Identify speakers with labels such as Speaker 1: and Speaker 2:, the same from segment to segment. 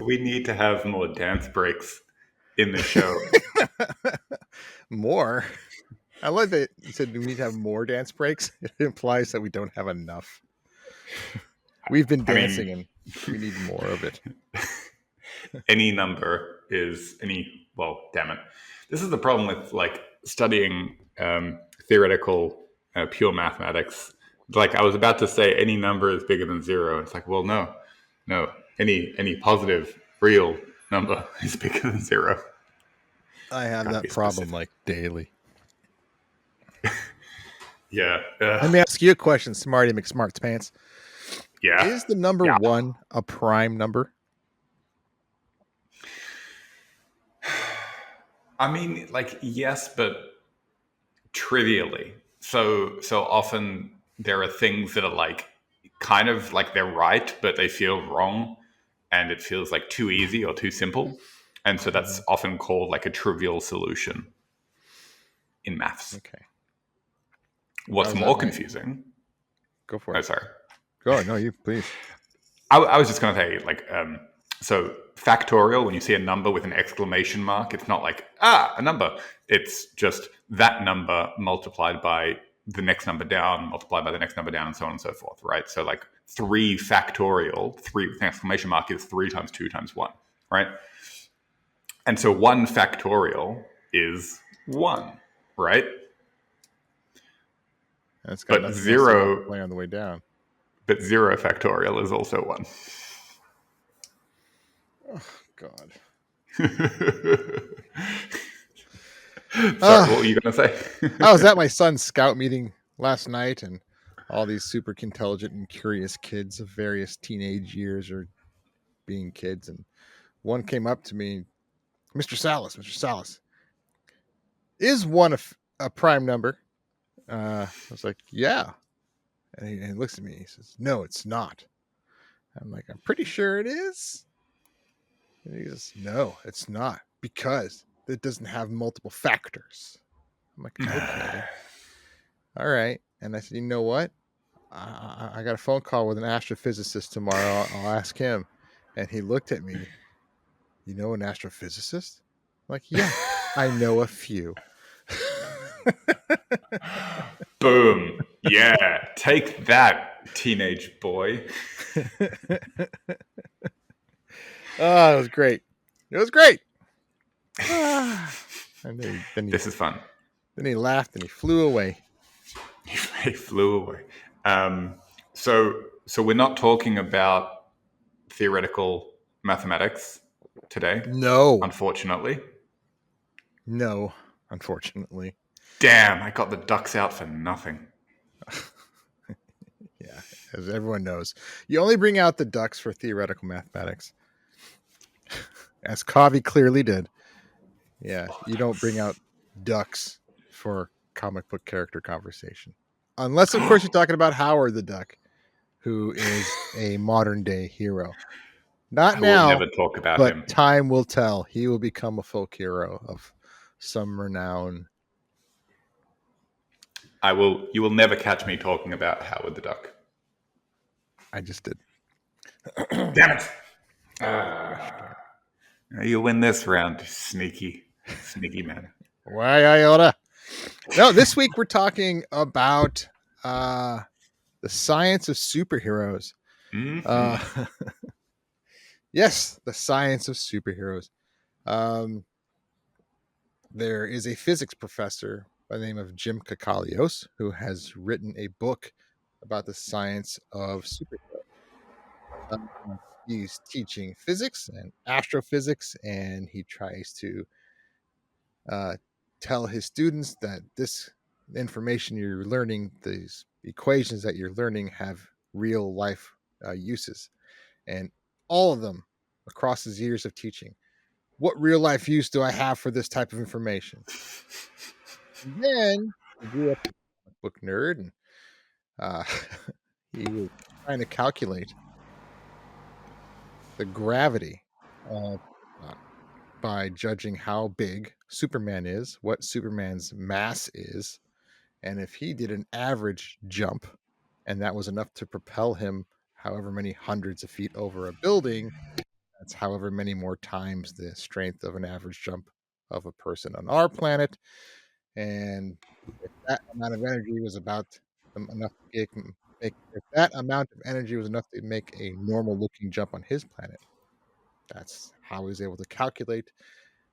Speaker 1: We need to have more dance breaks in the show.
Speaker 2: More. I like that you said we need to have more dance breaks. It implies that we don't have enough. We've been dancing and we need more of it.
Speaker 1: Any number is any. Well, damn it. This is the problem with like studying theoretical pure mathematics. Like I was about to say, any number is bigger than zero. It's like, well, no. Any positive real number is bigger than zero.
Speaker 2: I have
Speaker 1: Gotta
Speaker 2: that
Speaker 1: be
Speaker 2: problem
Speaker 1: specific.
Speaker 2: like daily.
Speaker 1: Yeah.
Speaker 2: Let me ask you a question, Smarty McSmarts Pants.
Speaker 1: Yeah.
Speaker 2: Is the number
Speaker 1: Yeah.
Speaker 2: 1 a prime number?
Speaker 1: I mean, like, yes, but trivially. So often there are things that are like kind of like they're right, but they feel wrong, and it feels like too easy or too simple. And so that's often called like a trivial solution in maths.
Speaker 2: Okay.
Speaker 1: What's more confusing?
Speaker 2: Go for it.
Speaker 1: Oh, sorry.
Speaker 2: Go. No, you please.
Speaker 1: I was just going to say, like, so factorial, when you see a number with an exclamation mark, it's not like, a number. It's just that number multiplied by the next number down, multiplied by the next number down, and so on and so forth, right? So like 3 factorial, 3 with an exclamation mark is 3 times 2 times 1, right? And so 1 factorial is 1, right?
Speaker 2: That's got
Speaker 1: But 0
Speaker 2: play on the way down.
Speaker 1: But 0 factorial is also 1.
Speaker 2: Oh, God.
Speaker 1: Sorry, what were you going to say?
Speaker 2: I was at my son's scout meeting last night, and all these super intelligent and curious kids of various teenage years are being kids. And one came up to me, Mr. Salas, is 1 a prime number? I was like, yeah. And he looks at me, he says, no, it's not. I'm like, I'm pretty sure it is. And he says, no, it's not, because it doesn't have multiple factors. I'm like, okay. All right. And I said, you know what? I got a phone call with an astrophysicist tomorrow. I'll ask him. And he looked at me. You know an astrophysicist? I'm like, yeah, I know a few.
Speaker 1: Boom. Yeah. Take that, teenage boy.
Speaker 2: Oh, it was great. It was great. And then
Speaker 1: this is fun.
Speaker 2: Then he laughed and he flew away.
Speaker 1: He flew away. So we're not talking about theoretical mathematics today.
Speaker 2: No.
Speaker 1: Unfortunately.
Speaker 2: No, unfortunately.
Speaker 1: Damn, I got the ducks out for nothing.
Speaker 2: Yeah, as everyone knows, you only bring out the ducks for theoretical mathematics. As Kovi clearly did. Yeah, you don't bring out ducks for comic book character conversation. Unless, of course, you're talking about Howard the Duck, who is a modern day hero. Not now,
Speaker 1: will never talk about
Speaker 2: but
Speaker 1: him.
Speaker 2: Time will tell. He will become a folk hero of some renown.
Speaker 1: You will never catch me talking about Howard the Duck.
Speaker 2: I just did.
Speaker 1: Damn it. You win this round, sneaky man.
Speaker 2: Why, Iota? No, this week we're talking about the science of superheroes.
Speaker 1: Mm-hmm.
Speaker 2: Yes, the science of superheroes. There is a physics professor by the name of Jim Kakalios who has written a book about the science of superheroes. He's teaching physics and astrophysics, and he tries to tell his students that this information you're learning, these equations that you're learning, have real life uses. And all of them across his years of teaching. What real life use do I have for this type of information? And then he grew up a book nerd, and he was trying to calculate the gravity by judging how big Superman is, what Superman's mass is, and if he did an average jump, and that was enough to propel him however many hundreds of feet over a building, That's however many more times the strength of an average jump of a person on our planet. And if that amount of energy was about enough to make if that amount of energy was enough to make a normal looking jump on his planet, that's how he was able to calculate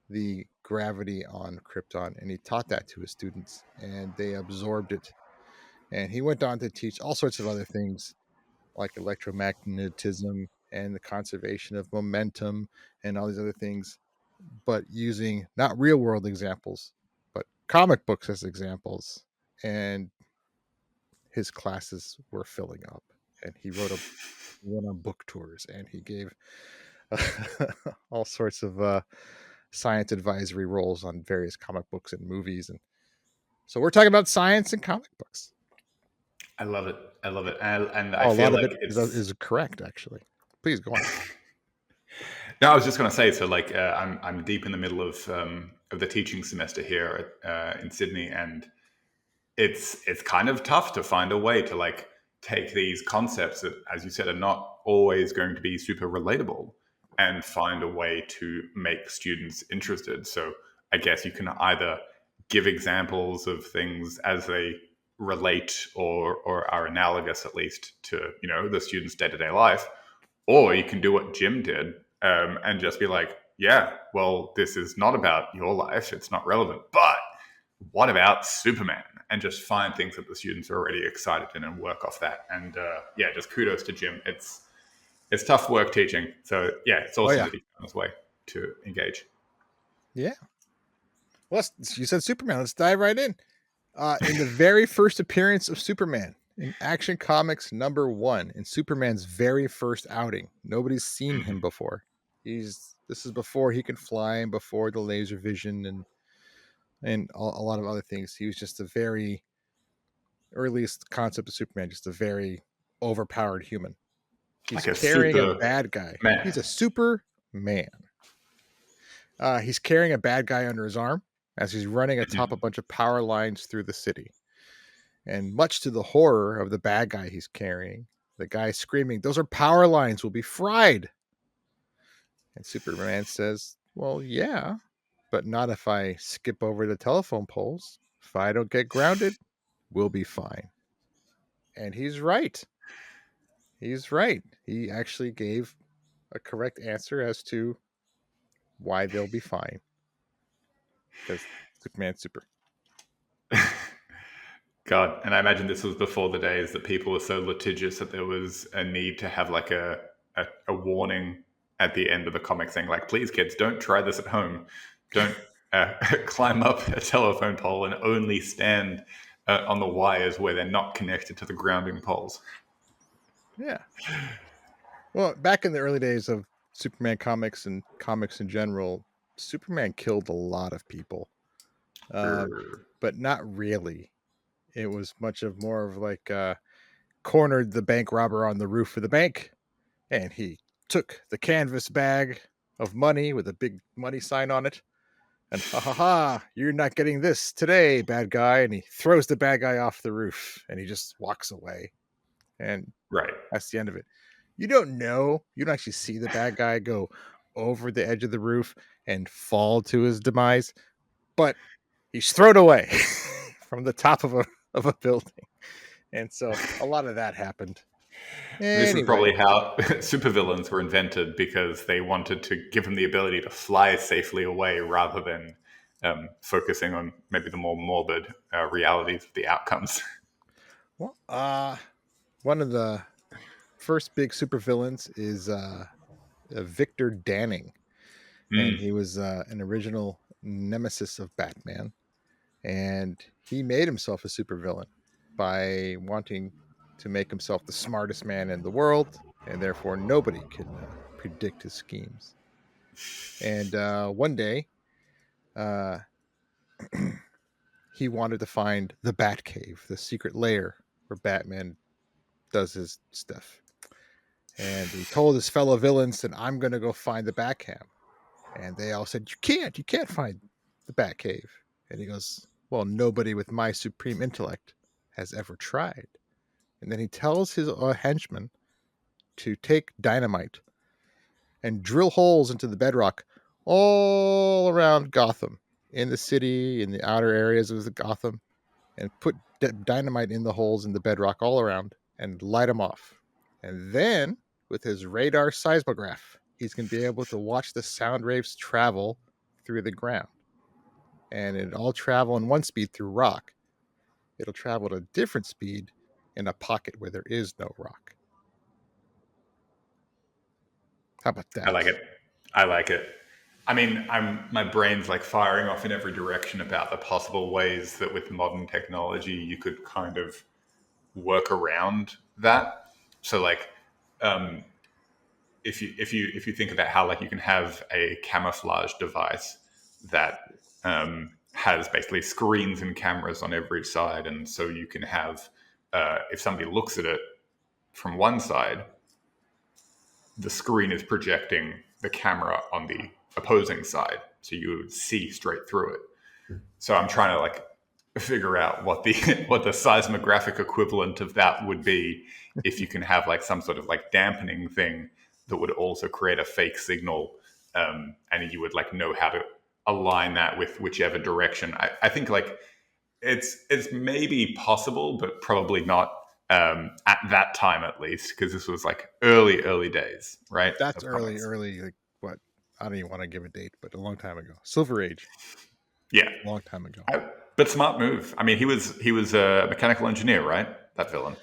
Speaker 2: the gravity on Krypton. And he taught that to his students, and they absorbed it. And he went on to teach all sorts of other things like electromagnetism and the conservation of momentum and all these other things, but using not real world examples, but comic books as examples. And his classes were filling up. And went on book tours, and he gave all sorts of science advisory roles on various comic books and movies. And so we're talking about science and comic books.
Speaker 1: I love it. I love it. And I
Speaker 2: A
Speaker 1: feel
Speaker 2: lot of
Speaker 1: like
Speaker 2: it
Speaker 1: it's.
Speaker 2: is correct, actually. Please go on.
Speaker 1: No, I was just going to say. So, like, I'm deep in the middle of the teaching semester here in Sydney, and it's kind of tough to find a way to like take these concepts that, as you said, are not always going to be super relatable, and find a way to make students interested. So, I guess you can either give examples of things as they relate or are analogous at least to the student's day-to-day life, or you can do what Jim did, and just be like, yeah, well, this is not about your life, it's not relevant, but what about Superman? And just find things that the students are already excited in and work off that. And yeah, just kudos to Jim. It's tough work teaching, so yeah, it's
Speaker 2: Oh,
Speaker 1: awesome
Speaker 2: yeah.
Speaker 1: that he found his way to engage.
Speaker 2: Yeah. Well, you said Superman. Let's dive right in the very first appearance of Superman in Action Comics #1, in Superman's very first outing. Nobody's seen him before. This is before he can fly and before the laser vision and a lot of other things. He was just a very earliest concept of Superman, just a very overpowered human. He's
Speaker 1: Like a
Speaker 2: carrying a
Speaker 1: super
Speaker 2: bad guy.
Speaker 1: man.
Speaker 2: He's a Superman. He's carrying a bad guy under his arm as he's running atop a bunch of power lines through the city. And much to the horror of the bad guy he's carrying, the guy screaming, "Those are power lines, we'll be fried." And Superman says, "Well, yeah, but not if I skip over the telephone poles. If I don't get grounded, we'll be fine." And he's right. He's right. He actually gave a correct answer as to why they'll be fine. Because Superman's super.
Speaker 1: God, and I imagine this was before the days that people were so litigious that there was a need to have like a warning at the end of the comic saying like, please kids, don't try this at home. Don't climb up a telephone pole and only stand on the wires where they're not connected to the grounding poles.
Speaker 2: Yeah. Well, back in the early days of Superman comics and comics in general, Superman killed a lot of people, but not really. It was much of more of like cornered the bank robber on the roof of the bank, and he took the canvas bag of money with a big money sign on it, and ha ha ha, you're not getting this today, bad guy. And he throws the bad guy off the roof, and he just walks away, and
Speaker 1: Right.
Speaker 2: that's the end of it. You don't actually see the bad guy go over the edge of the roof and fall to his demise, but he's thrown away from the top of a building. And so a lot of that happened.
Speaker 1: This is
Speaker 2: Anyway,
Speaker 1: probably how supervillains were invented, because they wanted to give them the ability to fly safely away rather than focusing on maybe the more morbid realities of the outcomes.
Speaker 2: well, one of the first big supervillains is Victor Danning, and
Speaker 1: Mm.
Speaker 2: he was an original nemesis of Batman, and he made himself a supervillain by wanting to make himself the smartest man in the world, and therefore nobody can predict his schemes. And one day, uh, he wanted to find the Batcave, the secret lair where Batman does his stuff. And he told his fellow villains that I'm going to go find the Batcave. And they all said, you can't find the Batcave. And he goes, well, nobody with my supreme intellect has ever tried. And then he tells his henchmen to take dynamite and drill holes into the bedrock all around Gotham, in the city, in the outer areas of the Gotham, and put dynamite in the holes in the bedrock all around and light them off. And then, with his radar seismograph, he's going to be able to watch the sound waves travel through the ground. And it all travel in one speed through rock. It'll travel at a different speed in a pocket where there is no rock. How about that?
Speaker 1: I like it. I like it. I mean, my brain's like firing off in every direction about the possible ways that with modern technology you could kind of work around that. So like, um, if you think about how like you can have a camouflage device that has basically screens and cameras on every side, and so you can have if somebody looks at it from one side, the screen is projecting the camera on the opposing side, so you would see straight through it. So I'm trying to like figure out what the what the seismographic equivalent of that would be if you can have like some sort of like dampening thing that would also create a fake signal, and you would like know how to align that with whichever direction. I think like it's maybe possible, but probably not at that time at least, because this was like early days, right?
Speaker 2: That's
Speaker 1: Of
Speaker 2: early,
Speaker 1: comics.
Speaker 2: like what? I don't even want to give a date, but a long time ago. Silver Age,
Speaker 1: Yeah,
Speaker 2: long time ago.
Speaker 1: but smart move. I mean, he was a mechanical engineer, right? That villain.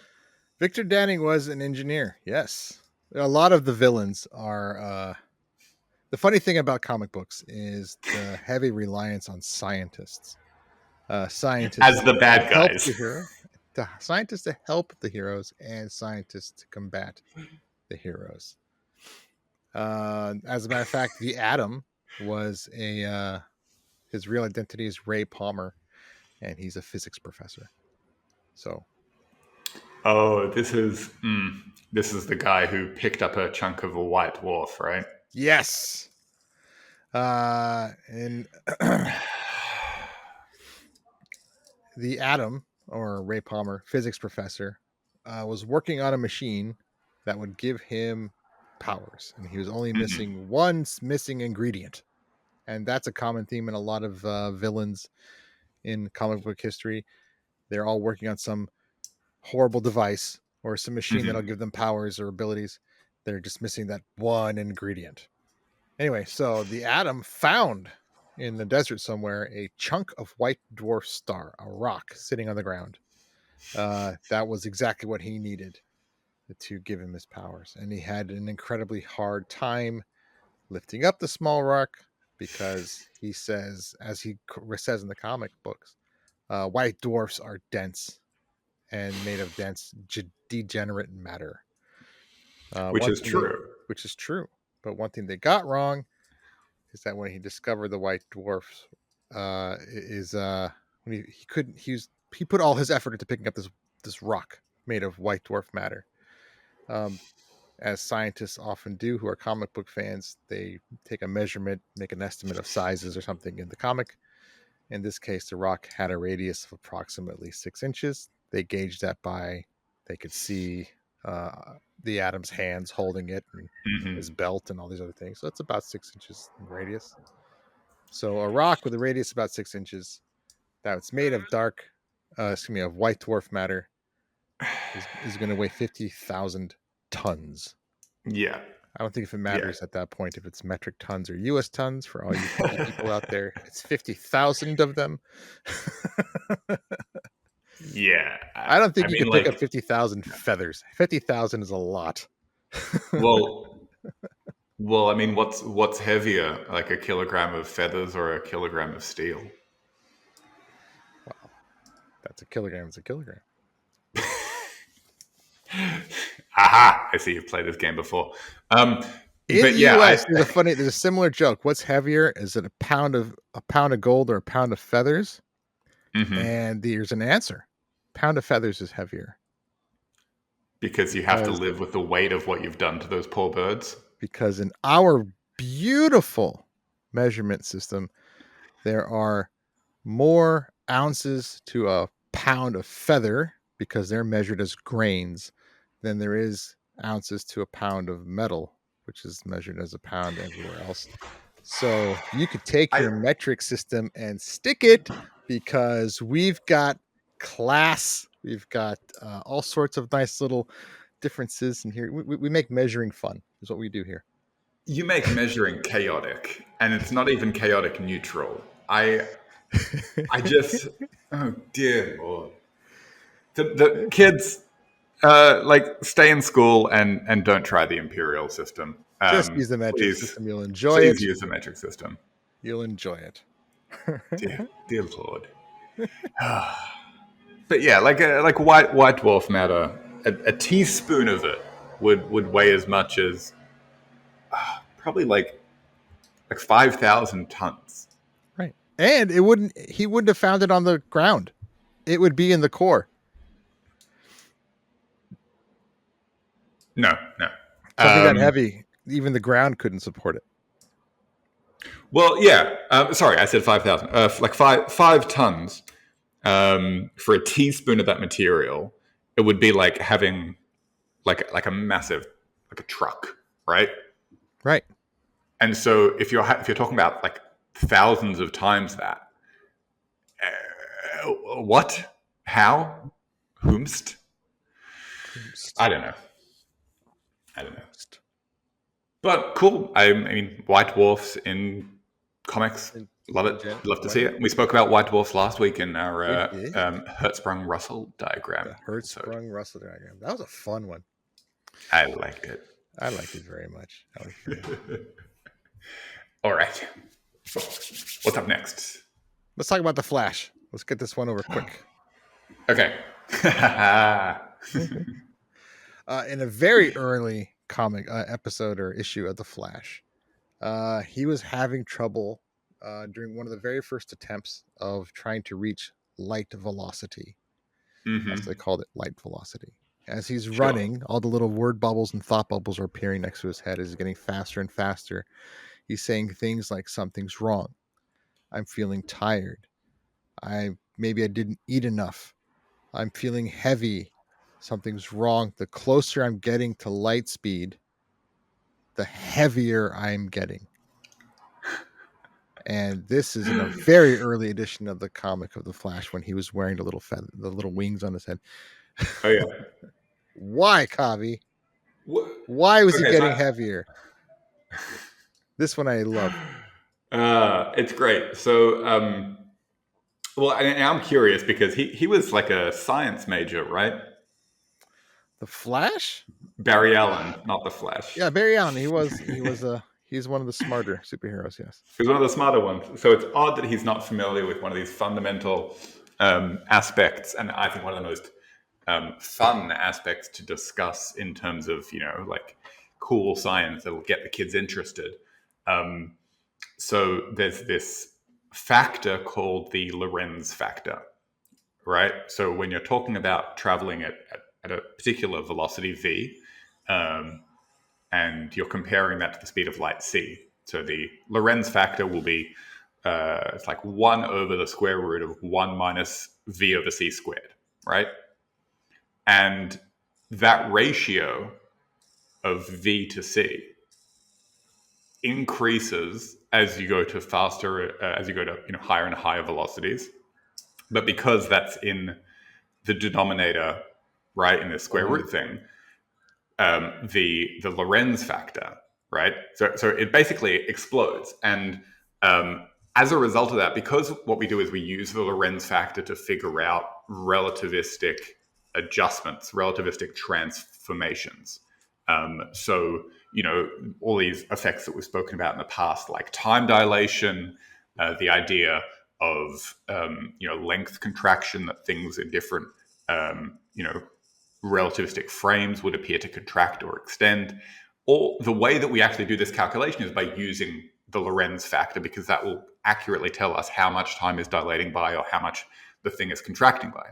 Speaker 2: Victor Danning was an engineer. Yes. A lot of the villains are. The funny thing about comic books is the heavy reliance on scientists. Scientists
Speaker 1: As the
Speaker 2: to
Speaker 1: bad
Speaker 2: help
Speaker 1: guys.
Speaker 2: the hero, scientists to help the heroes, and scientists to combat the heroes. As a matter of fact, the Atom was a his real identity is Ray Palmer, and he's a physics professor. So
Speaker 1: Oh, this is the guy who picked up a chunk of a white dwarf, right?
Speaker 2: yes, and the Atom or Ray Palmer, physics professor, was working on a machine that would give him powers, and he was only
Speaker 1: Mhm.
Speaker 2: missing one missing ingredient, and that's a common theme in a lot of villains in comic book history. They're all working on some horrible device or some machine that'll
Speaker 1: Mhm.
Speaker 2: give them powers or abilities. They're just missing that one ingredient. Anyway, so the Atom found in the desert somewhere a chunk of white dwarf star, a rock sitting on the ground. That was exactly what he needed to give him his powers. And he had an incredibly hard time lifting up the small rock because he says, as he says in the comic books, white dwarfs are dense and made of dense, degenerate matter.
Speaker 1: Which
Speaker 2: One
Speaker 1: is
Speaker 2: thing they,
Speaker 1: true.
Speaker 2: which is true, but one thing they got wrong is that when he discovered the white dwarfs, is when he couldn't he put all his effort into picking up this rock made of white dwarf matter. Um, as scientists often do, who are comic book fans, they take a measurement, make an estimate of sizes or something in the comic. In this case, the rock had a radius of approximately 6 inches. They gauged that by they could see the Atom's hands holding it and his
Speaker 1: Hmm.
Speaker 2: belt and all these other things. So it's about 6 inches in radius. So a rock with a radius about 6 inches that's made of of white dwarf matter is going to weigh 50,000 tons.
Speaker 1: Yeah.
Speaker 2: I don't think if it
Speaker 1: Yeah.
Speaker 2: matters at that point if it's metric tons or US tons for all you techie people out there. It's 50,000 of them.
Speaker 1: Yeah.
Speaker 2: I don't think
Speaker 1: I
Speaker 2: you
Speaker 1: mean,
Speaker 2: could pick up
Speaker 1: like,
Speaker 2: 50,000 feathers. 50,000 is a lot.
Speaker 1: well, I mean, what's heavier, like a kilogram of feathers or a kilogram of steel?
Speaker 2: Wow, that's a kilogram. It's a kilogram.
Speaker 1: Aha! I see you've played this game before. Um,
Speaker 2: In
Speaker 1: but
Speaker 2: the
Speaker 1: yeah,
Speaker 2: U.S., there's a similar joke. What's heavier? Is it a pound of gold or a pound of feathers?
Speaker 1: mhm.
Speaker 2: And there's an answer. Pound of feathers is heavier
Speaker 1: Because you have to
Speaker 2: because
Speaker 1: live with the weight of what you've done to those poor birds.
Speaker 2: in our beautiful measurement system, there are more ounces to a pound of feather because they're measured as grains than there is ounces to a pound of metal, which is measured as a pound everywhere else. So you could take
Speaker 1: I
Speaker 2: your metric system and stick it, because we've got class. We've got all sorts of nice little differences in here. We make measuring fun, is what we do here.
Speaker 1: You make measuring chaotic, and it's not even chaotic neutral. I just, oh dear Lord, the kids like stay in school and don't try the imperial system.
Speaker 2: Just use the metric
Speaker 1: Please,
Speaker 2: system. You'll enjoy
Speaker 1: please
Speaker 2: it.
Speaker 1: use the metric system.
Speaker 2: You'll enjoy it.
Speaker 1: Dear Lord. But yeah, like white dwarf matter, a teaspoon of it would weigh as much as probably like 5,000 tons.
Speaker 2: Right. And he wouldn't have found it on the ground. It would be in the core.
Speaker 1: No, no.
Speaker 2: Something that heavy, even the ground couldn't support it.
Speaker 1: Well, yeah. Sorry, I said 5,000. Like five tons for a teaspoon of that material. It would be like having like a massive like a truck, right?
Speaker 2: Right.
Speaker 1: And so if you're talking about like thousands of times that, what, how, whomst? I don't know. But cool. I mean, white dwarfs in comics, love it. Love to see it. We spoke about white dwarfs last week in our Hertzsprung-Russell diagram.
Speaker 2: The Hertzsprung-Russell diagram. That was a fun one.
Speaker 1: I liked it.
Speaker 2: I liked it very much.
Speaker 1: All right. What's up next?
Speaker 2: Let's talk about the Flash. Let's get this one over quick.
Speaker 1: Okay.
Speaker 2: In a very early comic episode or issue of the Flash, he was having trouble during one of the very first attempts of trying to reach light velocity. As they called it, light velocity. As he's running, all the little word bubbles and thought bubbles are appearing next to his head as he's getting faster and faster. He's saying things like, something's wrong. I'm feeling tired. Maybe I didn't eat enough. I'm feeling heavy. Something's wrong. The closer I'm getting to light speed, the heavier I'm getting. And this is in a very early edition of the comic of the Flash, when he was wearing the little wings on his head.
Speaker 1: Oh yeah.
Speaker 2: Why, Kovi? Why was he getting heavier? This one I love.
Speaker 1: It's great. So, well, and I'm curious because he was like a science major, right?
Speaker 2: The Flash?
Speaker 1: Barry Allen, not the Flash.
Speaker 2: Yeah, Barry Allen. He's one of the smarter superheroes. Yes,
Speaker 1: he's one of the smarter ones. So it's odd that he's not familiar with one of these fundamental aspects, and I think one of the most fun aspects to discuss in terms of like cool science that will get the kids interested. So there's this factor called the Lorentz factor, right? So when you're talking about traveling at a particular velocity v, and you're comparing that to the speed of light c, so the Lorentz factor will be it's like 1 over the square root of 1 minus v over c squared, right? And that ratio of v to c increases as you go to faster, as you go to higher and higher velocities. But because that's in the denominator, right, in the square root thing, the Lorentz factor, right? So it basically explodes. And as a result of that, because what we do is we use the Lorentz factor to figure out relativistic adjustments, relativistic transformations. So, all these effects that we've spoken about in the past, like time dilation, the idea of, length contraction, that things in different, relativistic frames would appear to contract or extend. Or the way that we actually do this calculation is by using the Lorentz factor, because that will accurately tell us how much time is dilating by or how much the thing is contracting by.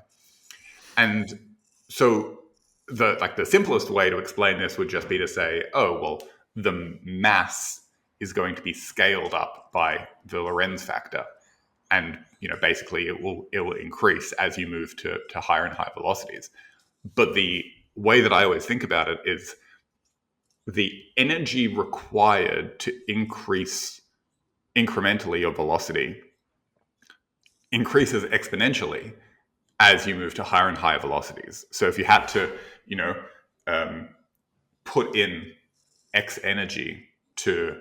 Speaker 1: And so the simplest way to explain this would just be to say, oh, well, the mass is going to be scaled up by the Lorentz factor. And, basically it will increase as you move to higher and higher velocities. But the way that I always think about it is the energy required to increase incrementally your velocity increases exponentially as you move to higher and higher velocities. So if you had to, put in X energy to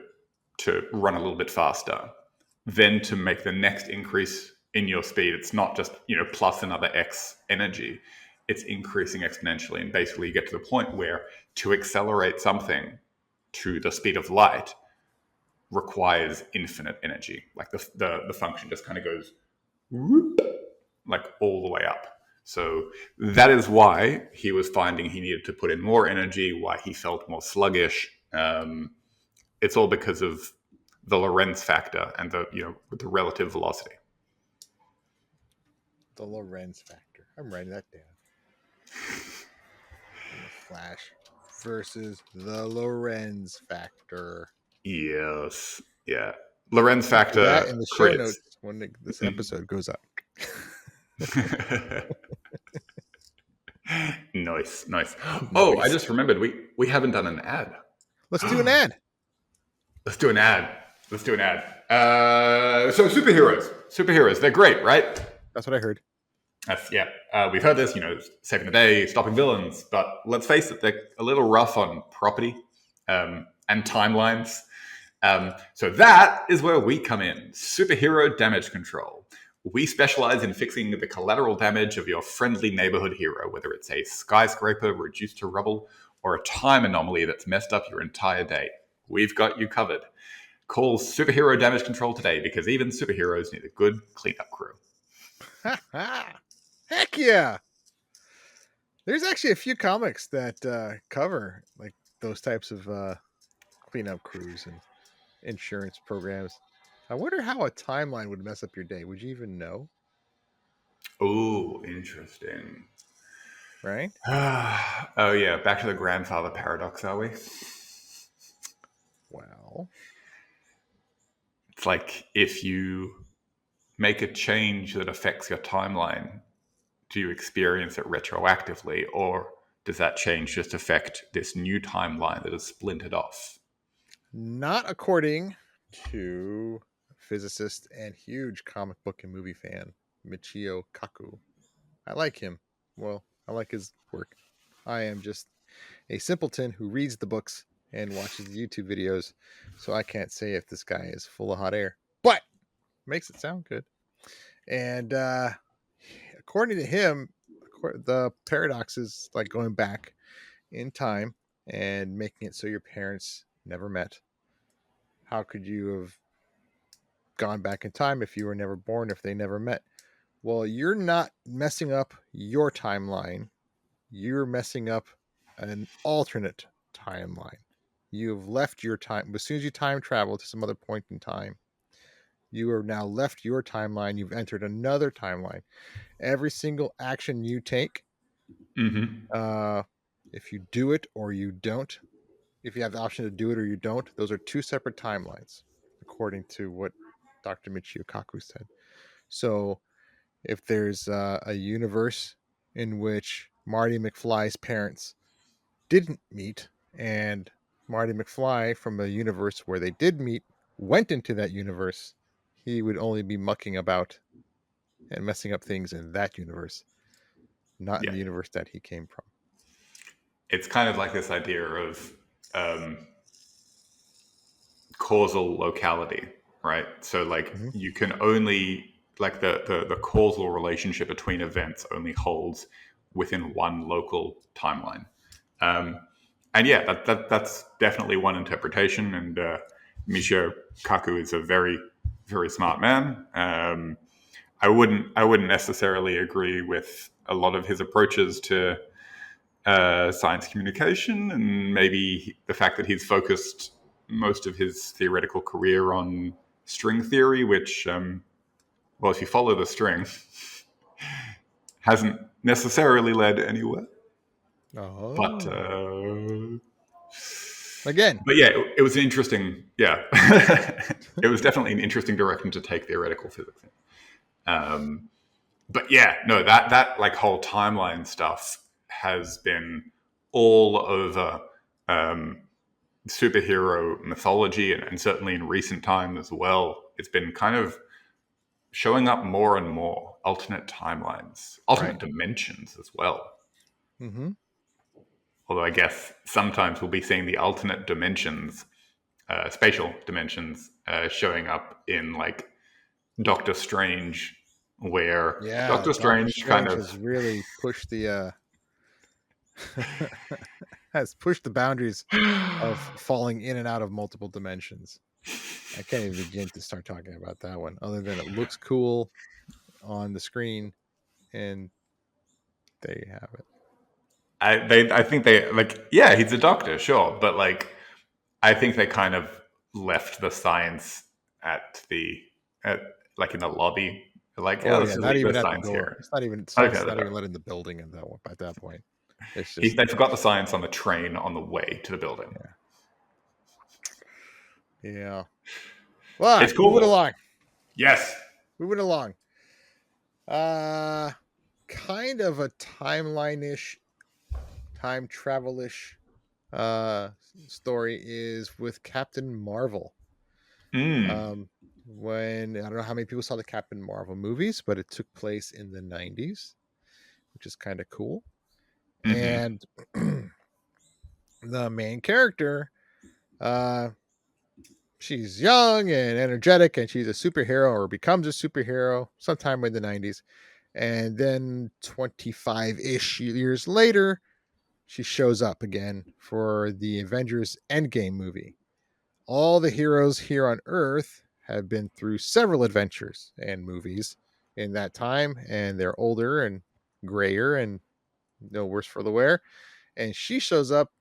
Speaker 1: run a little bit faster, then to make the next increase in your speed, it's not just plus another X energy. It's increasing exponentially, and basically you get to the point where to accelerate something to the speed of light requires infinite energy. Like the function just kind of goes whoop, like all the way up. So that is why he was finding he needed to put in more energy, why he felt more sluggish. It's all because of the Lorentz factor and the relative velocity.
Speaker 2: The Lorentz factor. I'm writing that down. Flash versus the Lorentz factor.
Speaker 1: Yes. Yeah. Lorentz factor
Speaker 2: That in the show
Speaker 1: creates.
Speaker 2: notes when this episode goes up.
Speaker 1: Nice. Oh, I just remembered we haven't done an ad.
Speaker 2: Let's do an ad.
Speaker 1: Let's do an ad. So superheroes, they're great, right?
Speaker 2: That's what I heard.
Speaker 1: We've heard this, saving the day, stopping villains, but let's face it, they're a little rough on property and timelines. So that is where we come in, superhero damage control. We specialize in fixing the collateral damage of your friendly neighborhood hero, whether it's a skyscraper reduced to rubble or a time anomaly that's messed up your entire day. We've got you covered. Call superhero damage control today, because even superheroes need a good cleanup crew.
Speaker 2: Heck yeah! There's actually a few comics that cover like those types of cleanup crews and insurance programs. I wonder how a timeline would mess up your day. Would you even know?
Speaker 1: Oh, interesting.
Speaker 2: Right?
Speaker 1: Oh yeah, back to the grandfather paradox, are we?
Speaker 2: Well,
Speaker 1: it's like if you make a change that affects your timeline, do you experience it retroactively, or does that change just affect this new timeline that is splintered off?
Speaker 2: Not according to physicist and huge comic book and movie fan Michio Kaku. I like him. Well, I like his work. I am just a simpleton who reads the books and watches YouTube videos, so I can't say if this guy is full of hot air, but makes it sound good. And according to him, the paradox is like going back in time and making it so your parents never met. How could you have gone back in time if you were never born, if they never met? Well, you're not messing up your timeline. You're messing up an alternate timeline. You've left your time. As soon as you time travel to some other point in time, you are now left your timeline. You've entered another timeline. Every single action you take, if you do it or you don't, if you have the option to do it or you don't, those are two separate timelines, according to what Dr. Michio Kaku said. So if there's a universe in which Marty McFly's parents didn't meet, and Marty McFly from a universe where they did meet went into that universe, he would only be mucking about and messing up things in that universe, not in the universe that he came from.
Speaker 1: It's kind of like this idea of causal locality, right? So like you can only, like the causal relationship between events only holds within one local timeline. And yeah, that's definitely one interpretation. And Michio Kaku is a very, very smart man. I wouldn't necessarily agree with a lot of his approaches to science communication, and maybe the fact that he's focused most of his theoretical career on string theory, which, well, if you follow the string, hasn't necessarily led anywhere.
Speaker 2: Oh.
Speaker 1: But
Speaker 2: again,
Speaker 1: but yeah, it was interesting. Yeah, it was definitely an interesting direction to take theoretical physics in. But yeah, no, that like whole timeline stuff has been all over superhero mythology, and certainly in recent time as well, it's been kind of showing up more and more. Alternate timelines,
Speaker 2: Right.
Speaker 1: alternate dimensions as well.
Speaker 2: Mm-hmm.
Speaker 1: Although I guess sometimes we'll be seeing the alternate dimensions, spatial dimensions, showing up in like Doctor Strange, where
Speaker 2: Yeah,
Speaker 1: Doctor
Speaker 2: Doctor
Speaker 1: Strange kind
Speaker 2: Strange
Speaker 1: of
Speaker 2: has really pushed the has pushed the boundaries of falling in and out of multiple dimensions. I can't even begin to start talking about that one, other than it looks cool on the screen, and there you have it.
Speaker 1: I think they like, yeah, he's a doctor, sure, but like I think they kind of left the science at the at like in the lobby, like, yeah,
Speaker 2: Oh
Speaker 1: let's
Speaker 2: yeah,
Speaker 1: just
Speaker 2: not
Speaker 1: leave the
Speaker 2: even at the
Speaker 1: science
Speaker 2: door.
Speaker 1: here.
Speaker 2: It's not even
Speaker 1: Okay,
Speaker 2: science is not even let in the building at that point. It's just
Speaker 1: they forgot the science on the train on the way to the building.
Speaker 2: yeah.
Speaker 1: It's
Speaker 2: But moving
Speaker 1: cool.
Speaker 2: along,
Speaker 1: Yes.
Speaker 2: moving along. Uh, kind of a timeline-ish, time travel-ish uh story is with Captain Marvel.
Speaker 1: Mm.
Speaker 2: Um, when I don't know how many people saw the Captain Marvel movies, but it took place in the 90s, which is kind of cool.
Speaker 1: Mm-hmm.
Speaker 2: And the main character, uh, she's young and energetic, and she's a superhero or becomes a superhero sometime in the 90s. And then 25 ish years later, she shows up again for the Avengers Endgame movie. All the heroes here on Earth have been through several adventures and movies in that time, and they're older and grayer and no worse for the wear. And she shows up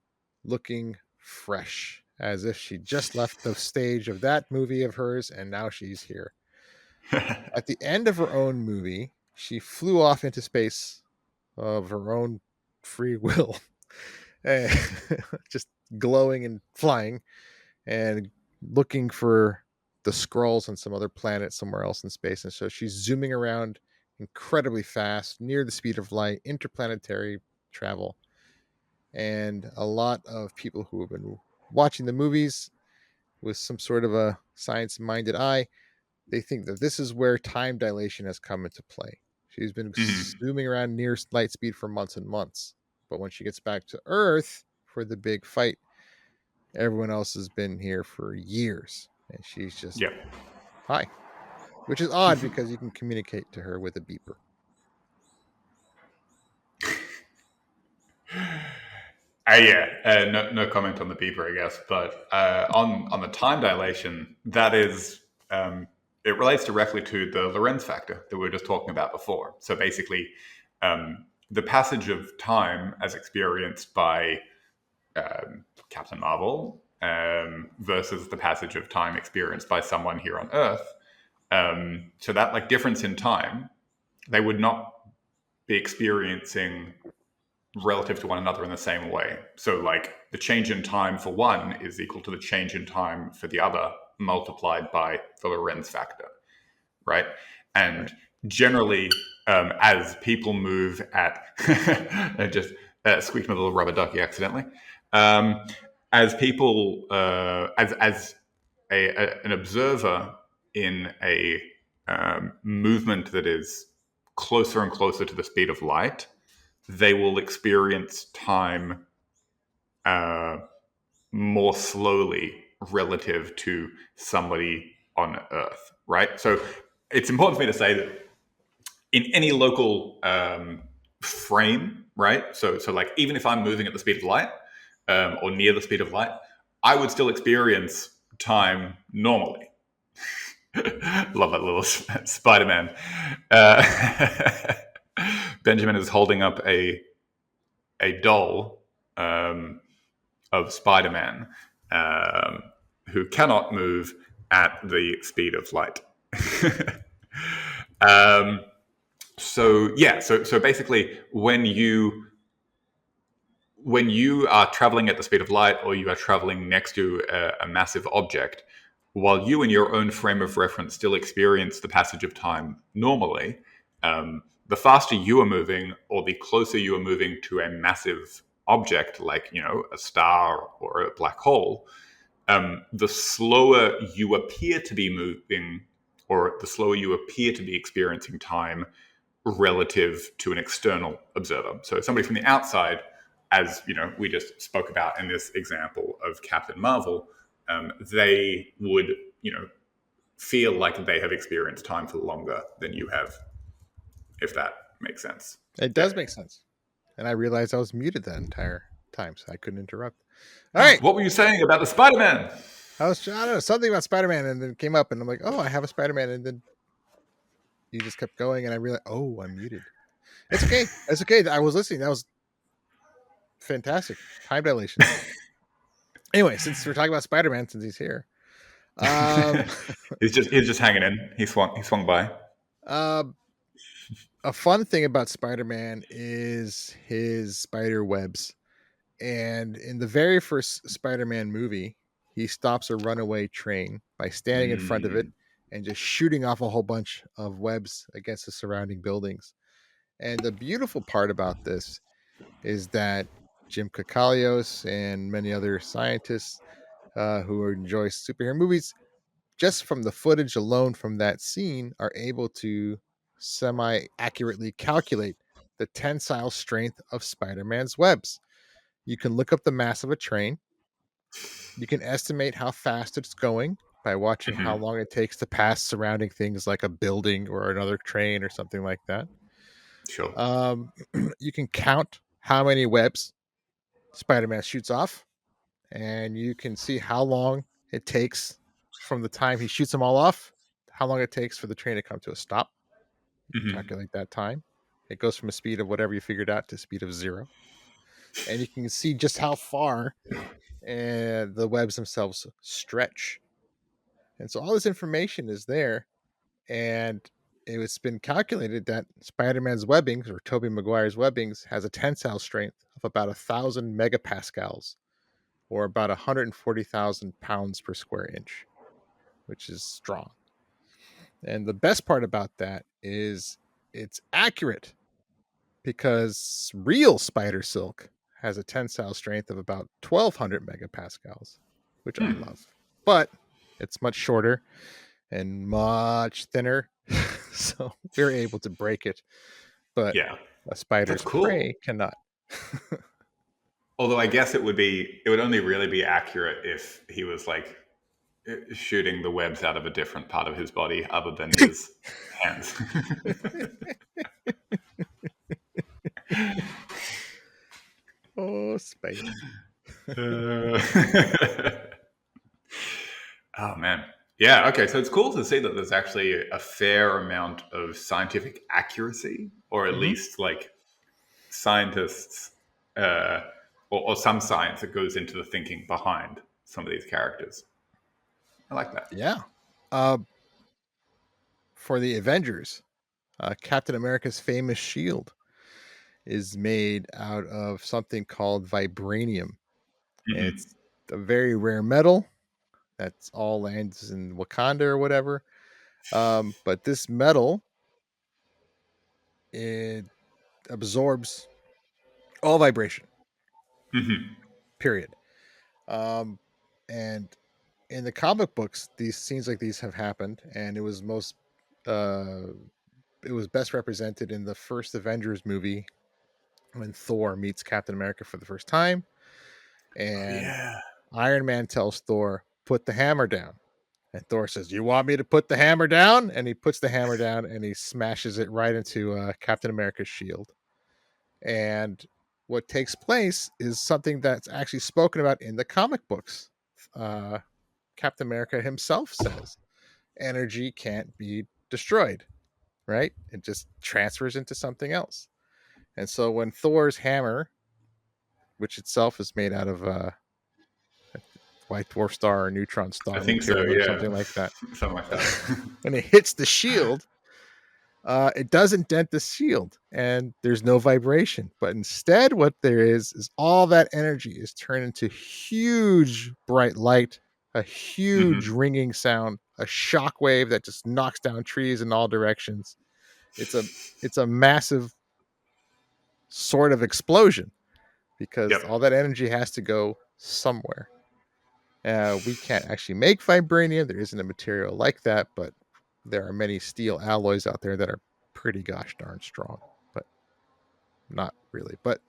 Speaker 2: looking fresh, as if she just left the stage of that movie of hers and now she's here. At the end of her own movie, she flew off into space of her own free will, eh, just glowing and flying and looking for the scrolls on some other planet somewhere else in space. And so she's zooming around incredibly fast, near the speed of light, interplanetary travel. And a lot of people who have been watching the movies with some sort of a science minded eye, they think that this is where time dilation has come into play. She's been
Speaker 1: Mm-hmm.
Speaker 2: zooming around near light speed for months and months. But when she gets back to Earth for the big fight, everyone else has been here for years. And she's just,
Speaker 1: Yep.
Speaker 2: hi. Which is odd because you can communicate to her with a beeper.
Speaker 1: Yeah, no comment on the beeper, I guess. But on the time dilation, that is, it relates directly to the Lorentz factor that we were just talking about before. So basically, the passage of time as experienced by Captain Marvel versus the passage of time experienced by someone here on Earth. So that like difference in time, they would not be experiencing relative to one another in the same way. So, like, the change in time for one is equal to the change in time for the other multiplied by the Lorentz factor, right?
Speaker 2: Right.
Speaker 1: And generally, as people move at, I just squeaked my little rubber ducky accidentally. Um, as people, as an observer in a movement that is closer and closer to the speed of light, they will experience time uh, more slowly relative to somebody on Earth, right? So it's important for me to say that in any local frame, right? So like even if I'm moving at the speed of light or near the speed of light, I would still experience time normally. Love that little Spider-Man. Benjamin is holding up a doll of Spider-Man who cannot move at the speed of light. um, so basically, when you are traveling at the speed of light, or you are traveling next to a massive object, while you in your own frame of reference still experience the passage of time normally, the faster you are moving, or the closer you are moving to a massive object, like a star or a black hole, the slower you appear to be moving, or the slower you appear to be experiencing time relative to an external observer. So somebody from the outside, as we just spoke about in this example of Captain Marvel, they would feel like they have experienced time for longer than you have, if that makes sense.
Speaker 2: It
Speaker 1: Yeah.
Speaker 2: does make sense. And I realized I was muted that entire time, so I couldn't interrupt. All right.
Speaker 1: What were you saying about the Spider-Man?
Speaker 2: I don't know, something about Spider-Man, and then it came up, and I'm like, oh, I have a Spider-Man, and then you just kept going, and I realized, oh, I'm muted. It's okay. It's okay. I was listening. That was fantastic. Time dilation. Anyway, since we're talking about Spider-Man, since he's here,
Speaker 1: he's just hanging in. He swung by.
Speaker 2: A fun thing about Spider-Man is his spider webs. And in the very first Spider-Man movie, he stops a runaway train by standing in front of it and just shooting off a whole bunch of webs against the surrounding buildings. And the beautiful part about this is that Jim Kakalios and many other scientists who enjoy superhero movies, just from the footage alone from that scene, are able to semi-accurately calculate the tensile strength of Spider-Man's webs. You can look up the mass of a train. You can estimate how fast it's going by watching how long it takes to pass surrounding things like a building or another train or something like that.
Speaker 1: Sure.
Speaker 2: You can count how many webs Spider-Man shoots off, and you can see how long it takes from the time he shoots them all off, how long it takes for the train to come to a stop. You can calculate that time. It goes from a speed of whatever you figured out to a speed of 0. And you can see just how far the webs themselves stretch. And so all this information is there, and it's been calculated that Spider-Man's webbings, or Tobey Maguire's webbings, has a tensile strength of about 1,000 megapascals, or about 140,000 pounds per square inch, which is strong. And the best part about that is it's accurate, because real spider silk has a tensile strength of about 1,200 megapascals, which I love. But it's much shorter and much thinner, so we're able to break it. But a spider's prey cannot.
Speaker 1: Although I guess it would only really be accurate if he was like shooting the webs out of a different part of his body other than his hands.
Speaker 2: Oh, spider.
Speaker 1: Oh man. Yeah, okay. So it's cool to see that there's actually a fair amount of scientific accuracy, or at least like scientists or some science that goes into the thinking behind some of these characters. I like that.
Speaker 2: Yeah. For the Avengers, Captain America's famous shield is made out of something called vibranium. It's a very rare metal that's all lands in Wakanda or whatever. But this metal, it absorbs all vibration. Period. And in the comic books, these scenes like these have happened, and it was best represented in the first Avengers movie when Thor meets Captain America for the first time, and Iron Man tells Thor, "Put the hammer down." And Thor says, "You want me to put the hammer down?" And he puts the hammer down and he smashes it right into Captain America's shield. And what takes place is something that's actually spoken about in the comic books. Captain America himself says, energy can't be destroyed, right? It just transfers into something else. And so when Thor's hammer, which itself is made out of white dwarf star or neutron star material or something like that.
Speaker 1: Something like that.
Speaker 2: When it hits the shield, it doesn't dent the shield and there's no vibration. But instead, what there is all that energy is turned into huge bright light, a huge ringing sound, a shockwave that just knocks down trees in all directions. It's a massive sort of explosion. because
Speaker 1: Yep.
Speaker 2: all that energy has to go somewhere. We can't actually make vibranium. There isn't a material like that, but there are many steel alloys out there that are pretty gosh darn strong, but not really. But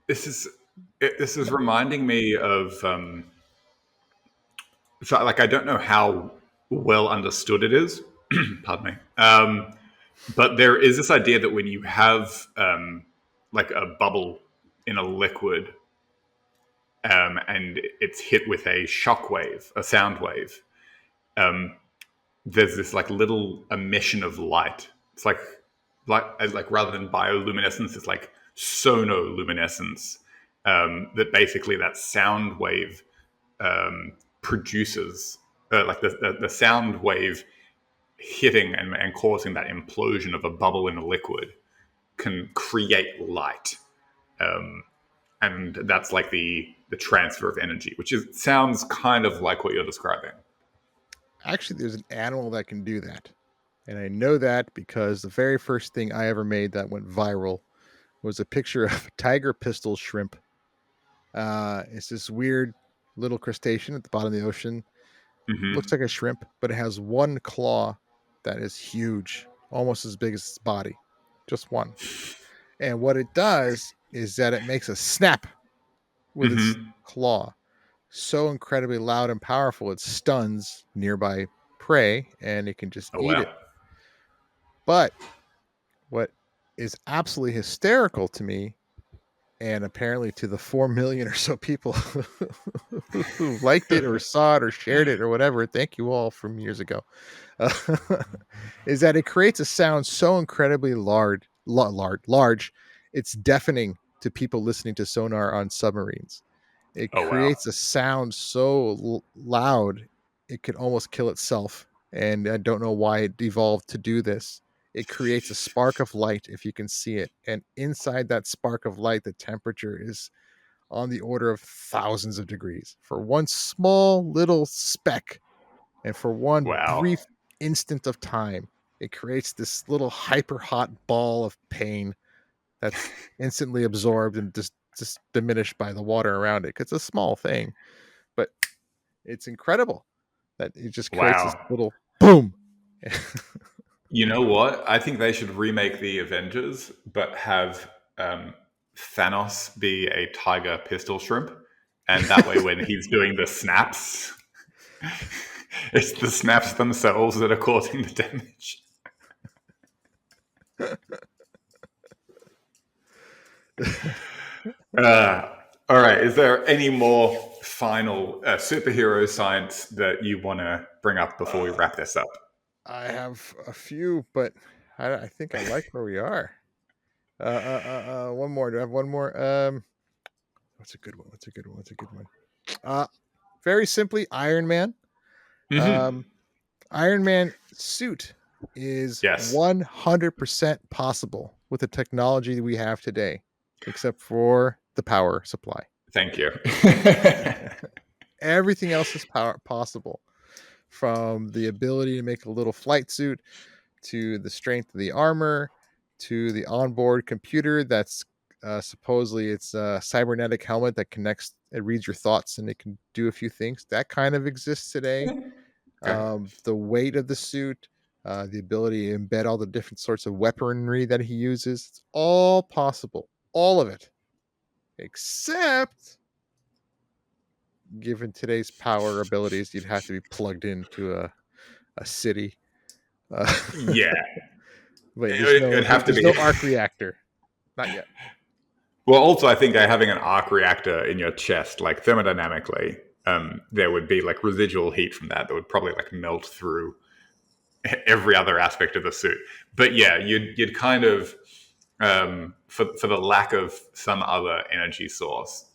Speaker 1: This is this is reminding me of so like I don't know how well understood it is. Pardon me. But there is this idea that when you have like a bubble in a liquid and it's hit with a shock wave, a sound wave, um, there's this like little emission of light. It's like rather than bioluminescence, it's like sonoluminescence. That basically that sound wave produces, like the sound wave hitting and causing that implosion of a bubble in a liquid can create light. And that's like the transfer of energy, which is sounds kind of like what you're describing.
Speaker 2: actually, there's an animal that can do that. And I know that because the very first thing I ever made that went viral was a picture of a tiger pistol shrimp. It's this weird little crustacean at the bottom of the ocean. Looks
Speaker 1: Hmm.
Speaker 2: like a shrimp, but it has one claw that is huge, almost as big as its body. Just one. And what it does is that it makes a snap with its
Speaker 1: Hmm.
Speaker 2: claw. So incredibly loud and powerful, it stuns nearby prey and it can just
Speaker 1: Oh
Speaker 2: eat
Speaker 1: wow!
Speaker 2: it. But what is absolutely hysterical to me, and apparently to the 4 million or so people who liked it or saw it or shared it or whatever, thank you all from years ago, uh, is that it creates a sound so incredibly large, it's deafening to people listening to sonar on submarines. It
Speaker 1: Oh wow!
Speaker 2: creates a sound so loud it could almost kill itself, and I don't know why it evolved to do this. It creates a spark of light if you can see it, and inside that spark of light, the temperature is on the order of thousands of degrees for one small little speck, and for one
Speaker 1: Wow!
Speaker 2: brief instant of time. It creates this little hyper hot ball of pain that's instantly absorbed and just diminished by the water around it. 'Cause it's a small thing, but it's incredible that it just creates this
Speaker 1: Wow!
Speaker 2: little boom.
Speaker 1: You know what? I think they should remake the Avengers, but have Thanos be a tiger pistol shrimp, and that way, when he's doing the snaps, it's the snaps themselves that are causing the damage. Uh, all right. Is there any more final superhero science that you want to bring up before we wrap this up?
Speaker 2: I have a few, but I think I like where we are. One more. Do I have one more? What's a good one? What's a good one? What's a good one? Uh, Very simply, Iron Man.
Speaker 1: Hmm.
Speaker 2: Um, Iron Man suit is
Speaker 1: Yes.
Speaker 2: 100% possible with the technology that we have today, except for the power supply.
Speaker 1: Thank you.
Speaker 2: Everything else is possible, from the ability to make a little flight suit to the strength of the armor to the onboard computer that's supposedly it's a cybernetic helmet that connects, it reads your thoughts and it can do a few things that kind of exists today.
Speaker 1: Okay.
Speaker 2: The weight of the suit, the ability to embed all the different sorts of weaponry that he uses, it's all possible, all of it, except given today's power abilities, you'd have to be plugged into a city. Uh,
Speaker 1: Yeah.
Speaker 2: Wait,
Speaker 1: It'd have to
Speaker 2: there's
Speaker 1: be.
Speaker 2: no arc reactor, not yet.
Speaker 1: Well, also, I think having an arc reactor in your chest, like thermodynamically, there would be like residual heat from that would probably like melt through every other aspect of the suit. But yeah, you'd kind of for the lack of some other energy source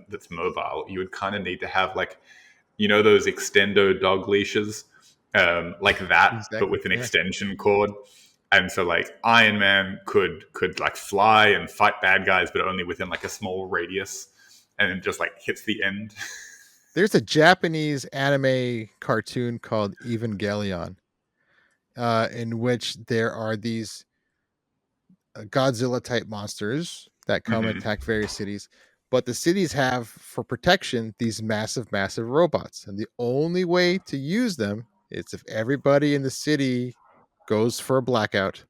Speaker 1: that's mobile, you would kind of need to have like those extendo dog leashes, like that, but
Speaker 2: Exactly.
Speaker 1: with an
Speaker 2: Yeah.
Speaker 1: extension cord. And so like Iron Man could like fly and fight bad guys, but only within like a small radius, and it just like hits the end.
Speaker 2: There's a Japanese anime cartoon called Evangelion, in which there are these Godzilla type monsters that come and
Speaker 1: Hmm.
Speaker 2: attack various cities. But the cities have, for protection, these massive, massive robots. And the only way to use them is if everybody in the city goes for a blackout.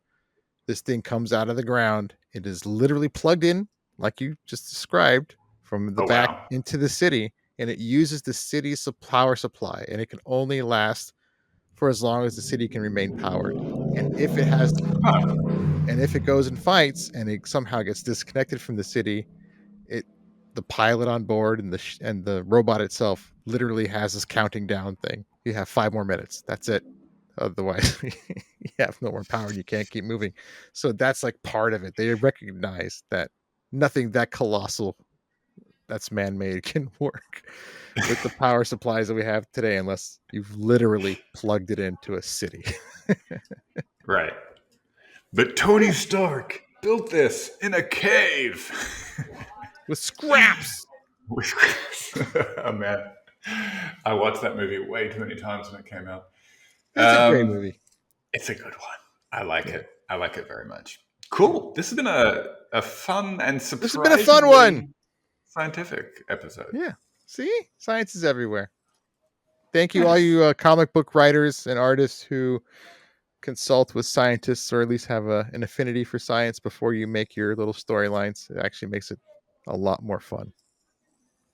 Speaker 2: This thing comes out of the ground. It is literally plugged in, like you just described, from the
Speaker 1: Oh
Speaker 2: back
Speaker 1: wow.
Speaker 2: into the city. And it uses the city's power supply. And it can only last for as long as the city can remain powered. And if it has
Speaker 1: Huh.
Speaker 2: and if it goes and fights and it somehow gets disconnected from the city, it the pilot on board and and the robot itself literally has this counting down thing. You have 5 more minutes. That's it. Otherwise, you have no more power. You can't keep moving. So that's like part of it. They recognize that nothing that colossal that's man-made can work with the power supplies that we have today unless you've literally plugged it into a city.
Speaker 1: Right. But Tony Stark built this in a cave.
Speaker 2: With scraps.
Speaker 1: Oh man, I watched that movie way too many times when it came out.
Speaker 2: It's a great
Speaker 1: Um,
Speaker 2: movie.
Speaker 1: it's a good one. I like
Speaker 2: Yeah.
Speaker 1: it. I like it very much. Cool. This has been a fun and
Speaker 2: This has been a fun one.
Speaker 1: surprisingly scientific episode.
Speaker 2: Yeah. See? Science is everywhere. Thank you, all
Speaker 1: Nice.
Speaker 2: you comic book writers and artists who consult with scientists or at least have an affinity for science before you make your little storylines. It actually makes it a lot more fun.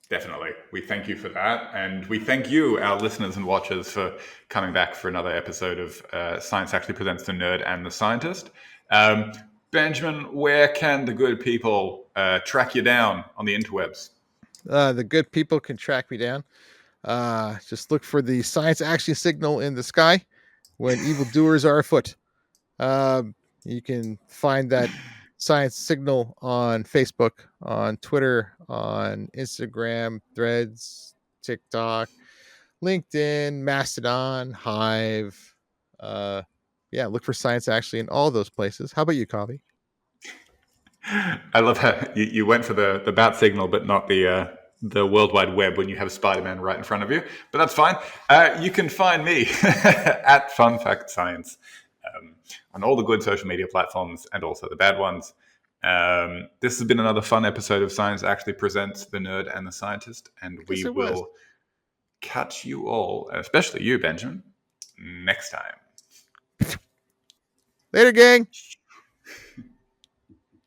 Speaker 1: Definitely. We thank you for that. And we thank you, our listeners and watchers, for coming back for another episode of Science Actually Presents the Nerd and the Scientist. Um, Benjamin, where can the good people track you down on the interwebs?
Speaker 2: The good people can track me down. Just look for the science action signal in the sky when evildoers are afoot. You can find that science signal on Facebook, on Twitter, on Instagram, Threads, TikTok, LinkedIn, Mastodon, Hive. Uh, yeah, look for science actually in all those places. How about you, Kovi?
Speaker 1: I love how you went for the bat signal, but not the World Wide Web when you have Spider-Man right in front of you. But that's fine. You can find me at Fun Fact Science on all the good social media platforms and also the bad ones. This has been another fun episode of Science Actually Presents the Nerd and the Scientist, and
Speaker 2: Yes,
Speaker 1: we
Speaker 2: it was.
Speaker 1: will catch you all, especially you, Benjamin, next time.
Speaker 2: Later, gang.